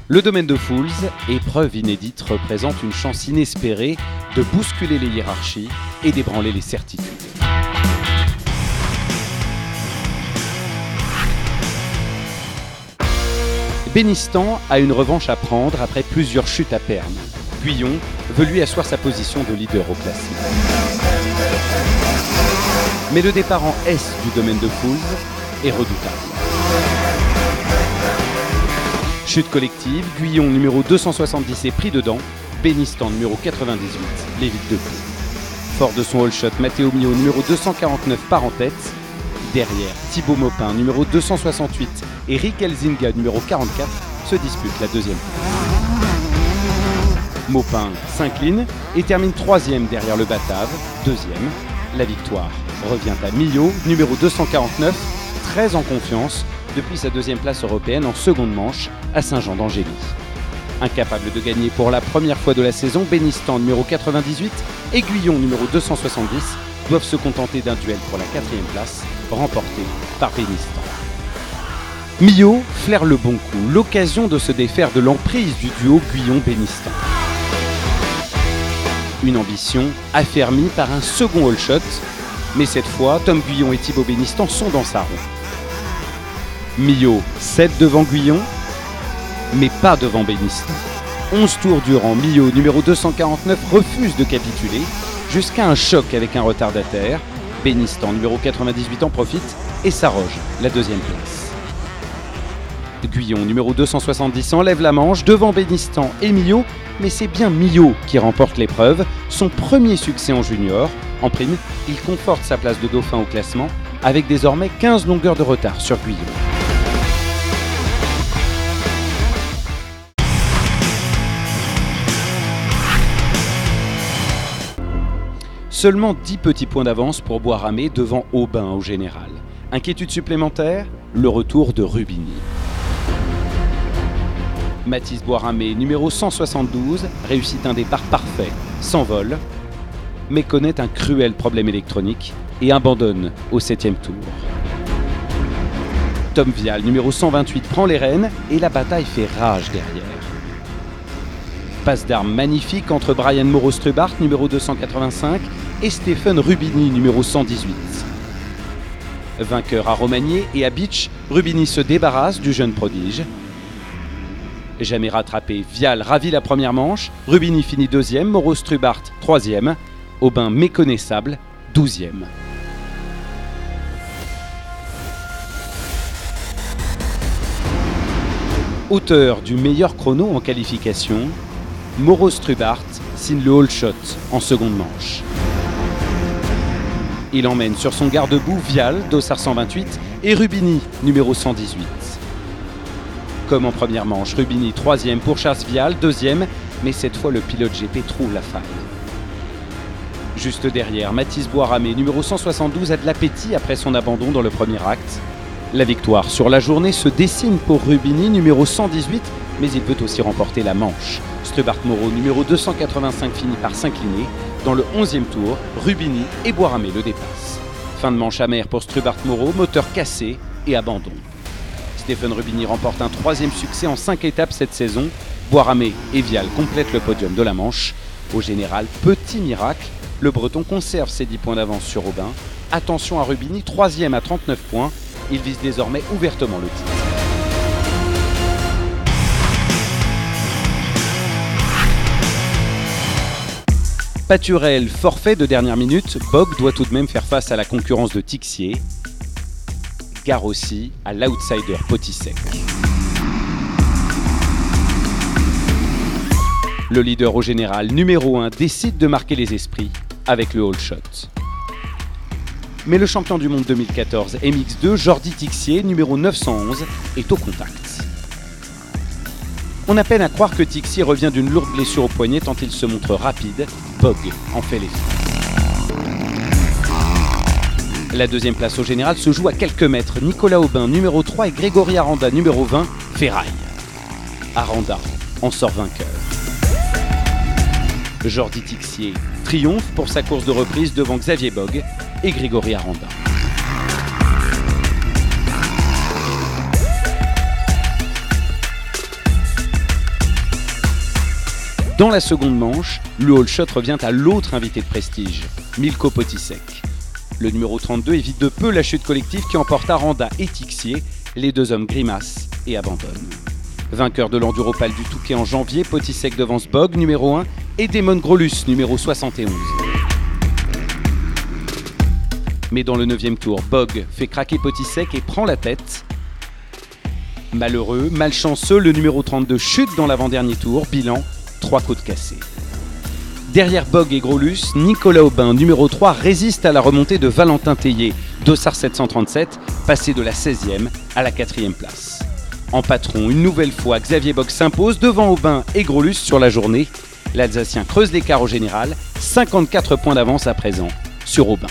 Le domaine de Fools, épreuve inédite, représente une chance inespérée de bousculer les hiérarchies et d'ébranler les certitudes. Bénistan a une revanche à prendre après plusieurs chutes à Pernes. Guyon veut lui asseoir sa position de leader au classement. Mais le départ en S du domaine de Fools est redoutable. Chute collective, Guyon numéro 270 est pris dedans, Bénistan numéro 98 l'évite de peu. Fort de son all shot, Matteo Mio numéro 249 part en tête. Derrière, Thibaut Maupin numéro 268 et Rick Elzinga numéro 44 se disputent la deuxième place. Maupin s'incline et termine troisième derrière le Batave, deuxième. La victoire revient à Mio numéro 249, très en confiance depuis sa deuxième place européenne en seconde manche à Saint-Jean-d'Angély. Incapable de gagner pour la première fois de la saison, Bénistan numéro 98 et Guyon numéro 270 doivent se contenter d'un duel pour la quatrième place, remporté par Bénistan. Mio flaire le bon coup, l'occasion de se défaire de l'emprise du duo Guyon-Bénistan. Une ambition affermie par un second all shot, mais cette fois, Tom Guyon et Thibaut Bénistan sont dans sa roue. Mio cède devant Guyon, mais pas devant Bénistan. 11 tours durant, Mio numéro 249 refuse de capituler, jusqu'à un choc avec un retardataire. Bénistan numéro 98 en profite et s'arroge la deuxième place. Guyon numéro 270 enlève la manche devant Bénistan et Mio, mais c'est bien Mio qui remporte l'épreuve, son premier succès en junior. En prime, il conforte sa place de dauphin au classement avec désormais 15 longueurs de retard sur Guyon. Seulement 10 petits points d'avance pour Boisramé devant Aubin au général. Inquiétude supplémentaire, le retour de Rubini. Mathis Boisramé, numéro 172, réussit un départ parfait, sans vol, mais connaît un cruel problème électronique et abandonne au 7e tour. Tom Vial, numéro 128, prend les rênes et la bataille fait rage derrière. Passe d'armes magnifique entre Brian Moreau-Strubart, numéro 285, et Stéphane Rubini, numéro 118. Vainqueur à Romagné et à Beach, Rubini se débarrasse du jeune prodige. Jamais rattrapé, Vial ravit la première manche, Rubini finit deuxième, Moreau-Strubart troisième, Aubin méconnaissable, 12e. Auteur du meilleur chrono en qualification, Moreau-Strubart signe le all shot en seconde manche. Il emmène sur son garde-boue Vial, dossard 128, et Rubini, numéro 118. Comme en première manche, Rubini 3e pourchasse Vial, 2e, mais cette fois le pilote GP trouve la faille. Juste derrière, Mathis Boisramé, numéro 172, a de l'appétit après son abandon dans le premier acte. La victoire sur la journée se dessine pour Rubini, numéro 118, mais il peut aussi remporter la manche. Strubart Moreau, numéro 285, finit par s'incliner. Dans le 11e tour, Rubini et Boisramé le dépassent. Fin de manche amère pour Strubart Moreau, moteur cassé et abandon. Stéphane Rubini remporte un 3e succès en 5 étapes cette saison. Boisramé et Vial complètent le podium de la manche. Au général, petit miracle, le Breton conserve ses 10 points d'avance sur Aubin. Attention à Rubini, 3e à 39 points. Il vise désormais ouvertement le titre. Paturel, forfait de dernière minute, Bog doit tout de même faire face à la concurrence de Tixier. Gare aussi à l'outsider Potisek. Le leader au général, numéro 1, décide de marquer les esprits avec le all shot. Mais le champion du monde 2014 MX2, Jordi Tixier, numéro 911, est au contact. On a peine à croire que Tixier revient d'une lourde blessure au poignet tant il se montre rapide. Bog en fait l'effet. La deuxième place au général se joue à quelques mètres. Nicolas Aubin, numéro 3, et Grégory Aranda, numéro 20, ferraille. Aranda en sort vainqueur. Jordi Tixier triomphe pour sa course de reprise devant Xavier Bog et Grégory Aranda. Dans la seconde manche, le all shot revient à l'autre invité de prestige, Milko Potisek. Le numéro 32 évite de peu la chute collective qui emporta Randa et Tixier, les deux hommes grimacent et abandonnent. Vainqueur de l'Enduropal du Touquet en janvier, Potisek devance Bog, numéro 1, et Damon Grolus, numéro 71. Mais dans le 9e tour, Bog fait craquer Potisek et prend la tête. Malheureux, malchanceux, le numéro 32 chute dans l'avant-dernier tour, bilan 3 côtes cassées. Derrière Bog et Grolus, Nicolas Aubin, numéro 3, résiste à la remontée de Valentin Tellier, Dossard 737, passé de la 16e à la 4e place. En patron, une nouvelle fois, Xavier Bog s'impose devant Aubin et Grolus sur la journée. L'Alsacien creuse l'écart au général, 54 points d'avance à présent sur Aubin.